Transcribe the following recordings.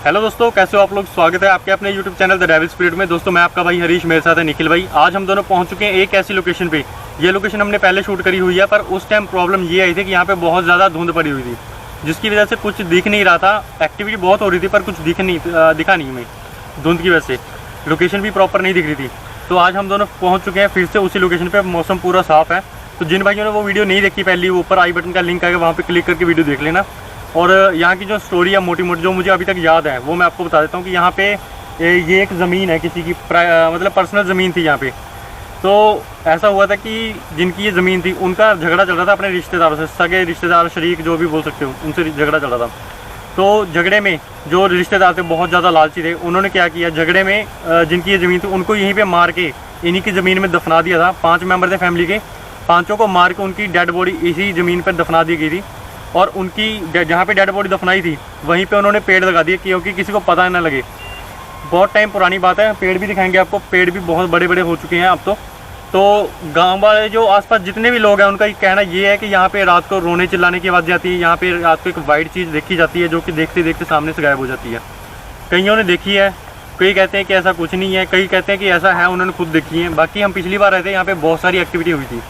Hello दोस्तों, कैसे हो आप लोग। स्वागत है आपके अपने YouTube channel the devil spirit में। दोस्तों मैं आपका भाई हरीश, मेरे साथ है निखिल भाई। आज हम दोनों पहुंच चुके हैं एक ऐसी लोकेशन पे। ये लोकेशन हमने पहले शूट करी हुई है, पर उस टाइम प्रॉब्लम ये आई थी कि यहाँ पे बहुत ज़्यादा धुंध पड़ी हुई थी, जिसकी वजह से कुछ दिख नहीं रहा था। एक्टिविटी बहुत हो रही थी पर कुछ दिखा नहीं हमें धुंध की वजह से। लोकेशन भी प्रॉपर नहीं दिख रही थी। तो आज हम दोनों पहुँच चुके हैं फिर से उसी लोकेशन पर। मौसम पूरा साफ़ है, तो जिन भाइयों ने वो वीडियो नहीं देखी पहली, ऊपर आई बटन का लिंक आएगा, वहाँ पर क्लिक करके वीडियो देख लेना। और यहाँ की जो स्टोरी है मोटी मोटी जो मुझे अभी तक याद है वो मैं आपको बता देता हूँ कि यहाँ पे ये एक ज़मीन है किसी की, मतलब पर्सनल ज़मीन थी यहाँ पे। तो ऐसा हुआ था कि जिनकी ये ज़मीन थी उनका झगड़ा चल रहा था अपने रिश्तेदारों से, सगे रिश्तेदार, शरीक, जो भी बोल सकते हो, उनसे झगड़ा चल रहा था। तो झगड़े में जो रिश्तेदार थे बहुत ज़्यादा लालची थे, उन्होंने क्या किया, झगड़े में जिनकी ये ज़मीन थी उनको यहीं पर मार के इन्हीं की ज़मीन में दफना दिया था। 5 मेंबर थे फैमिली के, 5 को मार के उनकी डेड बॉडी इसी ज़मीन पर दफना दी गई थी। और उनकी जहाँ पे डेड बॉडी दफनाई थी वहीं पे उन्होंने पेड़ लगा दिए क्योंकि किसी को पता ना लगे। बहुत टाइम पुरानी बात है, पेड़ भी दिखाएंगे आपको। पेड़ भी बहुत बड़े बड़े हो चुके हैं अब तो गांव वाले जो आसपास जितने भी लोग हैं उनका कहना ये है कि यहाँ पे रात को रोने चिल्लाने की आवाज़ आती है। यहाँ पे रात को एक वाइट चीज़ देखी जाती है जो कि देखते देखते सामने से गायब हो जाती है। कईयों ने देखी है, कई कहते हैं कि ऐसा कुछ नहीं है, कई कहते हैं कि ऐसा है, उन्होंने खुद देखी है। बाकी हम पिछली बार आए थे, यहाँ पे बहुत सारी एक्टिविटी हुई थी।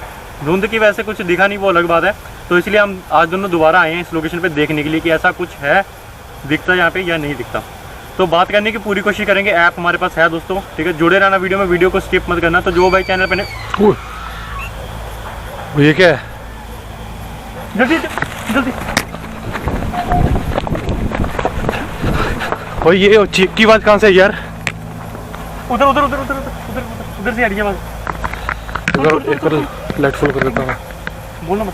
धुंध की वजह से कुछ दिखा नहीं, वो अलग बात है। तो इसलिए हम आज दोनों दोबारा आए हैं इस लोकेशन पे देखने के लिए कि ऐसा कुछ है, दिखता है यहाँ पे या नहीं दिखता। तो बात करने की पूरी कोशिश करेंगे। ऐप हमारे पास है दोस्तों, ठीक है। जुड़े रहना वीडियो में, वीडियो को स्किप मत करना। तो जो भाई चैनल पे ये क्या है, जल्दी जल्दी भाई ये चीख की बात कहाँ से है यार? उधर उधर उधर उधर उधर उधर से आ रही है आवाज़। लाइट फुल कर देता हूँ, बोलना मत।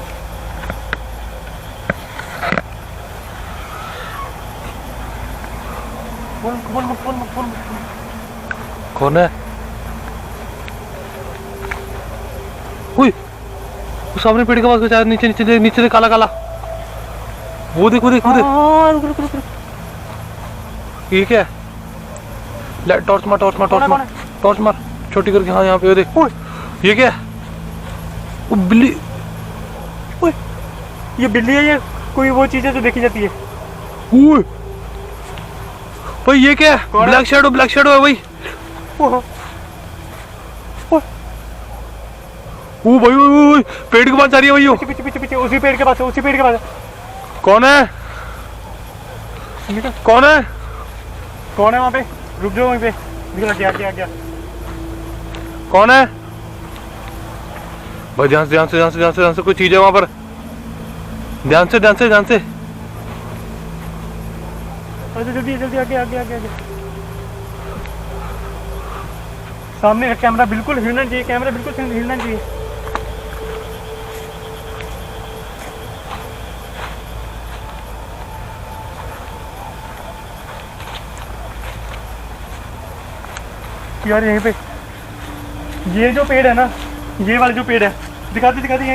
बोल। कौन है? वो सामने पेड़ के पास कुछ आया, नीचे नीचे देख, नीचे देख, काला काला। वो देख वो देख वो देख। ये क्या है? लाइट, टॉर्च मार टॉर्च मार टॉर्च मार टॉर्च मार, छोटी करके। हाँ यहाँ पे वो देख। ये क्या है? वो बिल्ली। ये बिल्ली है, ये कोई वो चीज़ है जो देखी जाती है। भाई ये क्या है? ब्लैक शैडो है भाई। ओ भाई पेड़ के पास जा रही है भाई। वो पीछे उसी पेड़ के पास है। कौन है? कौन है वहाँ पे? रुक जाओ वहीं पे। गया। कौन है भाई? ध्यान से कोई चीज है वहां पर। ध्यान से जल्दी आगे। सामने कैमरा बिल्कुल हिलना चाहिए। यार यहीं पे ये जो पेड़ है ना, ये वाला जो पेड़ है, दिखाते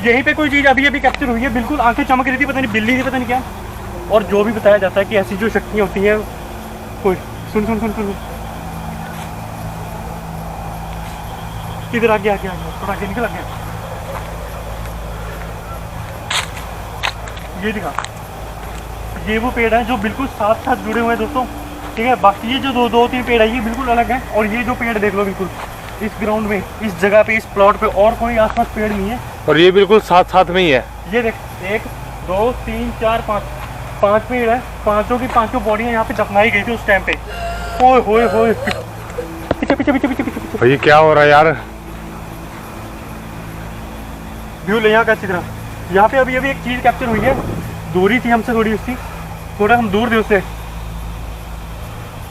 यहीं पे कोई चीज़ अभी कैप्चर हुई है। बिल्कुल आंखें चमक रही थी, पता नहीं बिल्ली थी, पता नहीं क्या। और जो भी बताया जाता है कि ऐसी जो शक्तियाँ होती हैं, कोई सुन इधर आ गया, थोड़ा आगे निकल गया। ये दिखा, ये वो पेड़ है जो बिल्कुल साथ जुड़े हुए हैं दोस्तों, ठीक है। बाकी ये जो दो तीन पेड़ है ये बिल्कुल अलग है। और ये जो पेड़ देख लो बिल्कुल इस ग्राउंड में, इस जगह पे, इस प्लॉट पे और कोई आसपास पेड़ नहीं है। और ये बिल्कुल साथ में ही है। ये देख, 1 2 3 4 5 पेड़ है। पांचों की बॉडियां यहाँ पे दफनाई गई थी उस टाइम पे। ओए पीछे। भाई क्या हो रहा है यार? व्यू ले यहाँ का अच्छी तरह। यहाँ पे अभी एक चीज कैप्चर हुई है, दूरी थी हमसे थोड़ी, उसकी थोड़ा हम दूर थे उससे।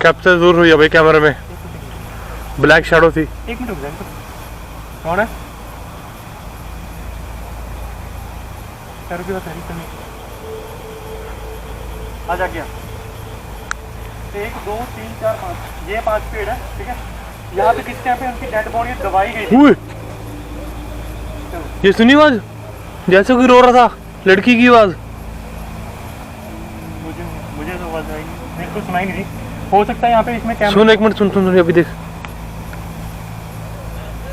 कैप्चर दूर हुई है भाई कैमरे में, ब्लैक शैडो थी। 1 मिनट रुक जाए। कौन है? आ जा गया। 1 2 3 4 5, ये 5 पेड़ है, ठीक है। यहाँ पे किस टाइम पे उनकी डेड बॉडी दबाई गई थी। ये सुनी आवाज जैसे कोई रो रहा था, लड़की की आवाज। मुझे तो आवाज आई बिल्कुल सुनाई नहीं दी। हो सकता है यहाँ पे इसमें कैमरा। सुन 1 मिनट, सुन अभी देख,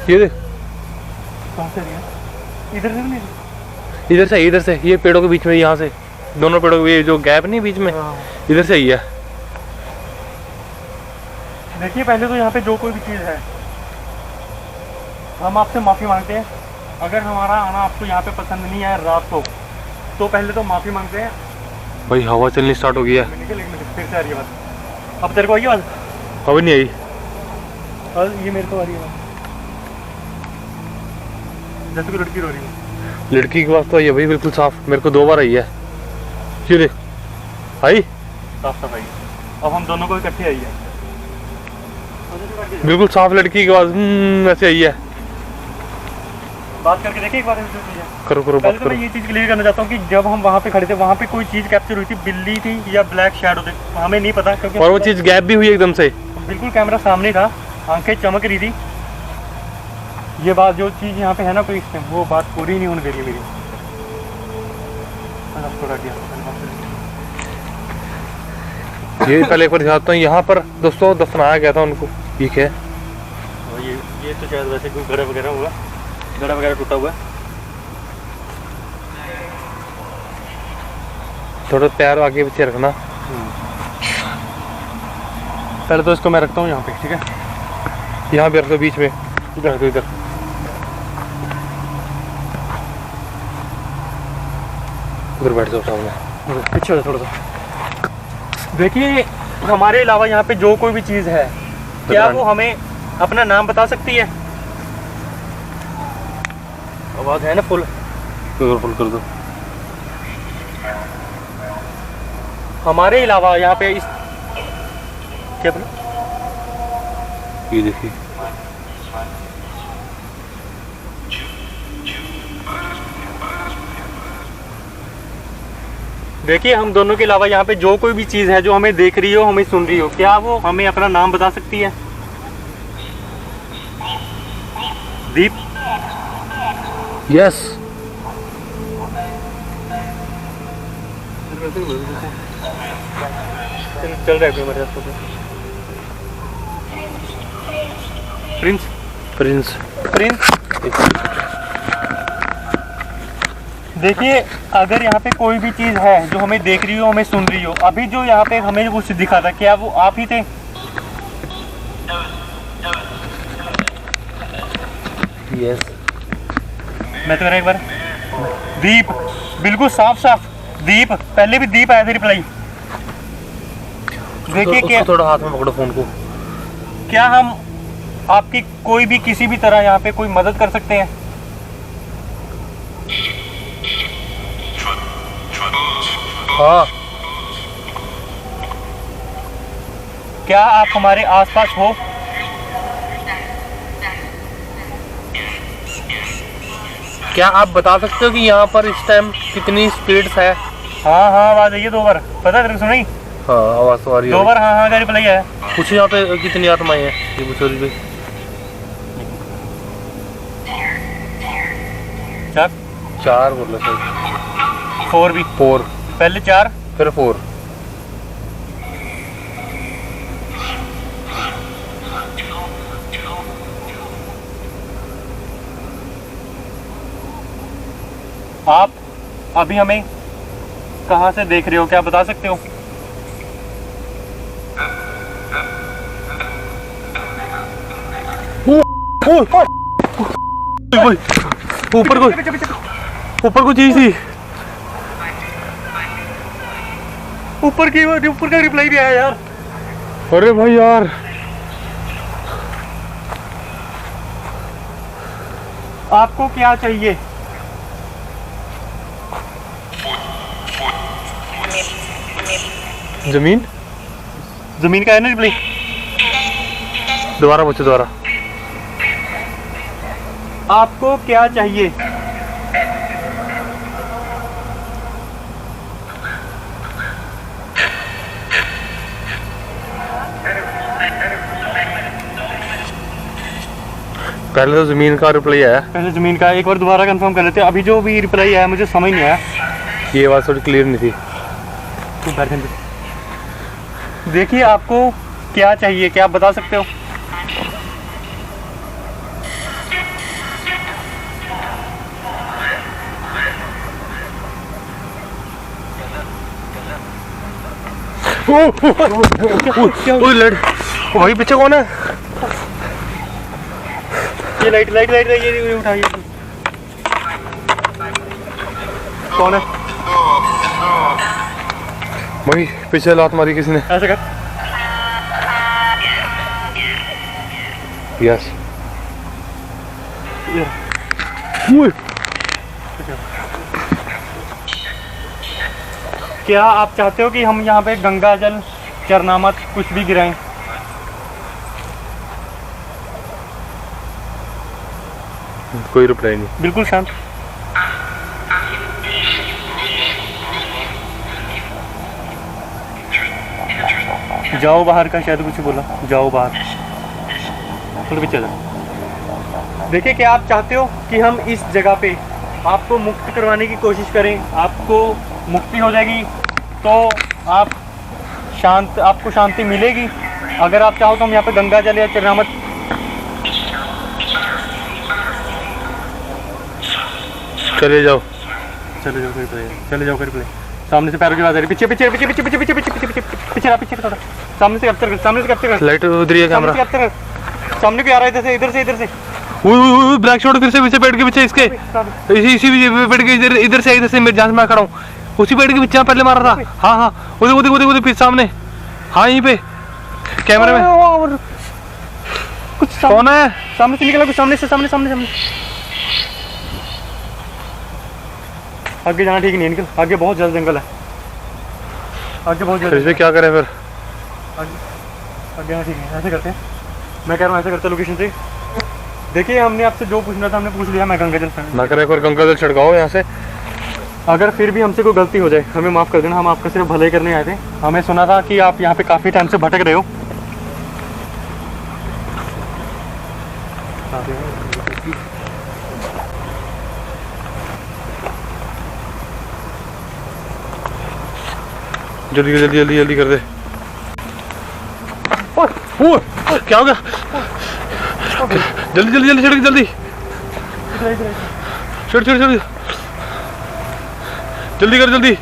ये देख। कहाँ से इधर से नहीं, इधर से ये पेड़ों के बीच में, यहाँ से दोनों पेड़ों के ये जो गैप नहीं बीच में, इधर से ही है। देखिए पहले तो यहाँ पे जो कोई भी चीज़ है हम आपसे माफ़ी मांगते हैं। अगर हमारा आना आपको यहाँ पे पसंद नहीं आया रात को तो पहले तो माफ़ी मांगते हैं। भाई हवा चलनी स्टार्ट हो गई है। निकल एक मिनट फिर से आ रही है बात। अब तेरे को आई है बात? हवा नहीं आई। और ये मेरे को आ रही है बात। जैसे कोई लड़की रो रही है। लड़की की बात तो आई है भाई बिल्कुल साफ, मेरे को 2 बार आई है। ये देख आई साफ साफ आई है। अब हम दोनों को इकट्ठे आई है। बिल्कुल साफ लड़की की आवाज ऐसे आई है। बात करके देखिए एक बार। करो करो पहले बात तो करो। मैं ये चीज़ क्लियर करना चाहता हूँ कि जब हम वहाँ पे खड़े थे वहाँ पे कोई चीज़ कैप्चर हुई थी, बिल्ली थी या ब्लैक शैडो थे, हमें नहीं पता क्योंकि और वो चीज़ गैप भी हुई एकदम से। बिल्कुल कैमरा सामने था, आंखें चमक रही थी। ये बात जो चीज़ यहाँ पे है ना कोई वो बात पूरी नहीं होने दे रही मेरी। ये पहले एक बार दिखाता हूँ। यहाँ पर दोस्तों दफनाया गया था उनको, ठीक है। ये तो शायद वैसे कोई गड़ा वगैरह हुआ, गड़ा वगैरह टूटा हुआ है। थोड़ा पैर आगे पीछे रखना। पहले तो इसको मैं रखता हूँ यहाँ पे, ठीक है। यहाँ पे रख दो बीच में, इधर रख दो इधर। उधर बैठ जाओ सामने, पीछे हो थोड़ा सा। देखिए हमारे अलावा यहाँ पे जो कोई भी चीज़ है क्या वो हमें अपना नाम बता सकती है? आवाज़ है ना फुल कर दो। हमारे अलावा यहाँ पे इस क्या बोला? ये देखिए देखिए हम दोनों के अलावा यहाँ पे जो कोई भी चीज़ है जो हमें देख रही हो, हमें सुन रही हो, क्या वो हमें अपना नाम बता सकती है? दीप। यस। चल रहा है मेरे रास्ते पे। प्रिंस प्रिंस प्रिंस देखिए अगर यहाँ पे कोई भी चीज़ है जो हमें देख रही हो, हमें सुन रही हो, अभी जो यहाँ पे हमें कुछ दिखा था क्या वो आप ही थे? यस। मैं तो कह रहा एक बार दीप, बिल्कुल साफ साफ दीप। पहले भी दीप आया था रिप्लाई। देखिए क्या थोड़ा हाथ में पकड़ो फोन को। क्या हम आपकी कोई भी किसी भी तरह यहाँ पे कोई मदद कर सकते हैं? हाँ। क्या आप हमारे आसपास हो? क्या आप बता सकते हो कि यहाँ पर इस टाइम कितनी स्पीड है? हाँ हाँ आवाज़ आई है 2 बार। पता है तेरे को सुनाई? हाँ आवाज़ तो आ रही है। 2 बार हाँ हाँ का रिप्लाई है। पूछो यहाँ पे कितनी आत्माएं हैं, ये पूछो भी। 4 बोलो सही। 4 भी। 4 पहले 4 फिर 4। आप अभी हमें कहाँ से देख रहे हो, क्या बता सकते हो? ऊपर को चीज थी। ऊपर का रिप्लाई भी आया यार। अरे भाई यार आपको क्या चाहिए? जमीन जमीन का है ना रिप्लाई? दोबारा पूछो दोबारा। आपको क्या चाहिए? पहले तो जमीन का रिप्लाई आया। पहले जमीन का, एक बार दोबारा कंफर्म कर लेते हैं। अभी जो भी रिप्लाई आया मुझे समझ नहीं आया। ये बात थोड़ी क्लियर नहीं थी। देखिए आपको क्या चाहिए, क्या आप बता सकते हो? ओह लड़ वही पीछे कौन है? ये लाइट लाइट लाइट ये उठाइए। कौन है? वही पीछे लात मारी किसी ने। ऐसे कर। यस। क्या आप चाहते हो कि हम यहाँ पे गंगा जल, चरनामत कुछ भी गिराएं? कोई रिप्लाई नहीं। बिल्कुल शांत। जाओ बाहर का शायद कुछ बोला। जाओ बाहर, थोड़ा पीछे जाओ। देखिए, क्या आप चाहते हो कि हम इस जगह पे आपको मुक्त करवाने की कोशिश करें? आपको मुक्ति हो जाएगी तो आप आपको शांति मिलेगी। अगर आप चाहो तो हम यहाँ पे गंगा जल या चरनामत। चले जाओ, चले जाओ, चले जाओ। कर सामने से पैरों की आवाज आ रही। पीछे पीछे पीछे पीछे पीछे पीछे पीछे पीछे पीछे पीछे थोड़ा। सामने से कैप्चर कर, सामने से कैप्चर कर। लाइट उधर ही है, कैमरा कैप्चर कर। सामने क्यों आ रहा है? इधर से इधर से इधर से। ब्लैक शॉट फिर से पीछे पेड़ के पीछे इसके। इसी पेड़ के इधर से मेरे जहाँ से मैं खड़ा हूँ उसी पेड़ के पीछे पहले मारा था। हाँ हाँ, उधर पीछे सामने। हाँ यहीं पे कैमरे में। कुछ कौन है? सामने से निकला कुछ। सामने से, सामने सामने सामने। आगे जाना ठीक नहीं, निकल। आगे बहुत ज़्यादा जंगल है। आगे बहुत ज़्यादा। इसमें क्या करें फिर? आगे जाना ठीक नहीं। ऐसे करते हैं, मैं कह रहा हूँ ऐसे करते लोकेशन से। देखिए, हमने आपसे जो पूछना था हमने पूछ लिया। मैं गंगा जल ना करें, एक बार गंगा जल छिड़काओ यहाँ से। अगर फिर भी हमसे कोई गलती हो जाए हमें माफ़ कर देना। हम आपका सिर्फ भले करने आए थे। हमें सुना था कि आप यहाँ पे काफ़ी टाइम से भटक रहे हो। जल्दी जल्दी जल्दी जल्दी कर दे। क्या हो गया? जल्दी जल्दी जल्दी छिड़क, जल्दी छिड़ छिड़ छिड़, जल्दी कर, जल्दी।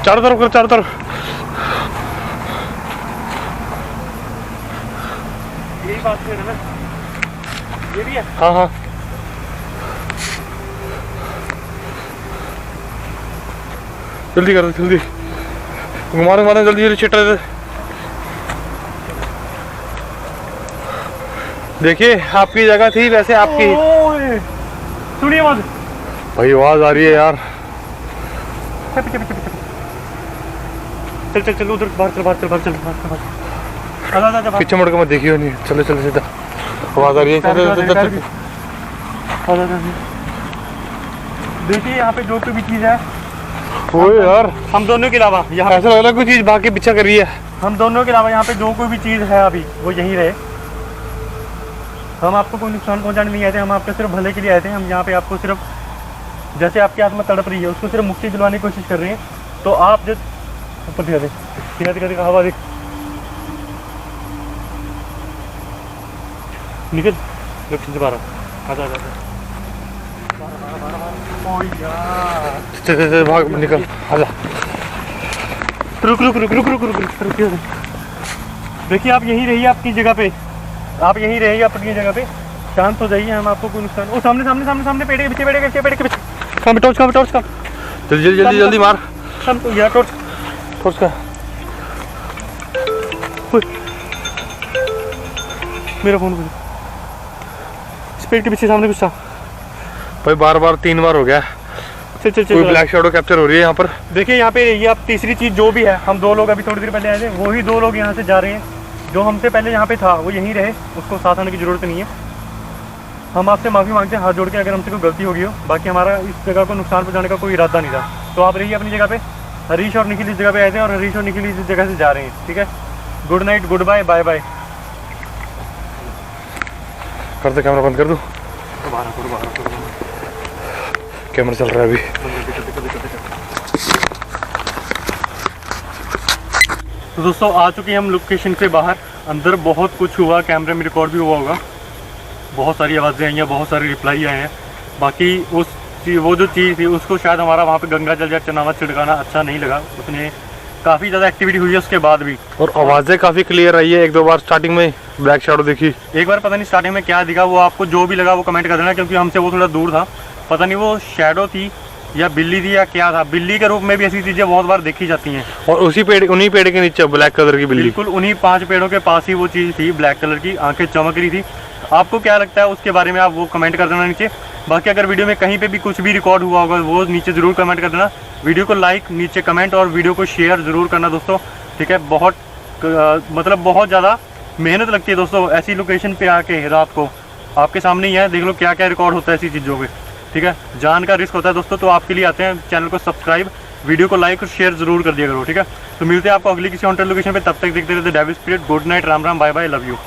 चारों तरफ कर, चारों तरफ। यही बात है ना, ये भी है। हाँ हाँ, जल्दी कर, जल्दी घुमा घुमा, जल्दी जल्दी छिट रहे थे। देखिए, आपकी जगह थी वैसे आपकी। सुनिए आवाज भाई, आवाज आ रही है यार। पीछे पीछे पीछे। चल चल चल, उधर बाहर चल, बाहर चल, बाहर चल, बाहर चल। पीछे मुड़ के मत देखियो, नहीं चलो चलो सीधा। आवाज आ रही है। देखिए, यहाँ पे जो कोई भी चीज़ है, ओ यार, हम दोनों के अलावा यहाँ ऐसा लग रहा है कोई चीज भाग के पीछा कर रही है। हम दोनों के अलावा यहाँ पे जो कोई भी चीज़ है अभी वो यहीं रहे। हम आपको कोई नुकसान पहुँचाने नहीं आए थे। हम आपके सिर्फ भले के लिए आए थे। हम यहाँ पे आपको सिर्फ, जैसे आपकी आत्मा तड़प रही है उसको सिर्फ मुक्ति दिलवाने की कोशिश कर रहे हैं। तो आप जो ऊपर दिखा दे, दिखा दिखा, हवा देख, निकल लक्ष्य से बाहर। आजा आजा, भाग निकल, आजा। रुक रुक रुक रुक रुक रुक रुक रुक। देखिए, आप यहीं रहिए अपनी जगह पे। आप यहीं रहिए अपनी जगह पे, शांत हो जाइए। हम आपको कोई नुकसान। ओ सामने सामने सामने सामने पेड़ के पीछे, पेड़ के पीछे, पेड़ के पीछे। कम टॉर्च, कम टॉर्च, कम जल्दी जल्दी जल्दी जल्दी मार। कम तो यार टॉर्च, टॉर्च का। मेरा फोन इस पेड़ के पीछे सामने कुछ था भाई। बार बार 3 बार हो गया। चल चल कोई चल। ब्लैक शैडो कैप्चर हो रही है यहाँ पर। देखिए, यहाँ पे ये आप तीसरी चीज़ जो भी है, हम 2 लोग अभी थोड़ी देर पहले आए थे, वही 2 लोग यहाँ से जा रहे हैं। जो हमसे पहले यहाँ पे था वो यहीं रहे, उसको साथ आने की ज़रूरत नहीं है। हम आपसे माफ़ी मांगते हैं हाथ जोड़ के अगर हमसे कोई गलती होगी हो। बाकी हमारा इस जगह को नुकसान पहुँचाने का कोई इरादा नहीं था। तो आप रहिए अपनी जगह पे। हरीश और निखिल इस जगह पे आए थे और हरीश और निखिल इस जगह से जा रहे हैं। ठीक है, good night, goodbye, bye bye. कर दे, कैमरा बंद कर दूँ। कैमरा चल रहा है अभी। तो दोस्तों, आ चुके हैं हम लोकेशन से बाहर। अंदर बहुत कुछ हुआ, कैमरे में रिकॉर्ड भी हुआ होगा। बहुत सारी आवाज़ें आई हैं, बहुत सारे रिप्लाई आए हैं। बाकी वो जो चीज़ थी उसको शायद हमारा वहाँ पे गंगा जल या चरनामत छिड़काना अच्छा नहीं लगा। उसने काफ़ी ज़्यादा एक्टिविटी हुई है उसके बाद भी। और आवाज़ें काफ़ी क्लियर आई है। एक दो बार स्टार्टिंग में ब्लैक शैडो दिखी, एक बार पता नहीं स्टार्टिंग में क्या दिखा, वो आपको जो भी लगा वो कमेंट कर देना, क्योंकि हमसे वो थोड़ा दूर था। पता नहीं वो शैडो थी या बिल्ली थी या क्या था। बिल्ली के रूप में भी ऐसी चीज़ें बहुत बार देखी जाती हैं। और उसी पेड़, उन्हीं पेड़ के नीचे ब्लैक कलर की बिल्ली। बिल्कुल उन्हीं 5 पेड़ों के पास ही वो चीज़ थी, ब्लैक कलर की, आंखें चमक रही थी। आपको क्या लगता है उसके बारे में, आप वो कमेंट कर देना नीचे। बाकी अगर वीडियो में कहीं पे भी कुछ भी रिकॉर्ड हुआ होगा वो नीचे ज़रूर कमेंट कर देना। वीडियो को लाइक, नीचे कमेंट और वीडियो को शेयर ज़रूर करना दोस्तों, ठीक है। बहुत मतलब बहुत ज़्यादा मेहनत लगती है दोस्तों ऐसी लोकेशन पे आके रात को। आपके सामने ही है, देख लो क्या क्या रिकॉर्ड होता है ऐसी चीज़ों पे, ठीक है। जान का रिस्क होता है दोस्तों, तो आपके लिए आते हैं। चैनल को सब्सक्राइब, वीडियो को लाइक और शेयर जरूर कर दिया करो, ठीक है। तो मिलते हैं आपको अगली किसी ऑन लोकेशन पे, तब तक देखते रहते devil spirit. Good night, Ram Ram, bye bye, love you.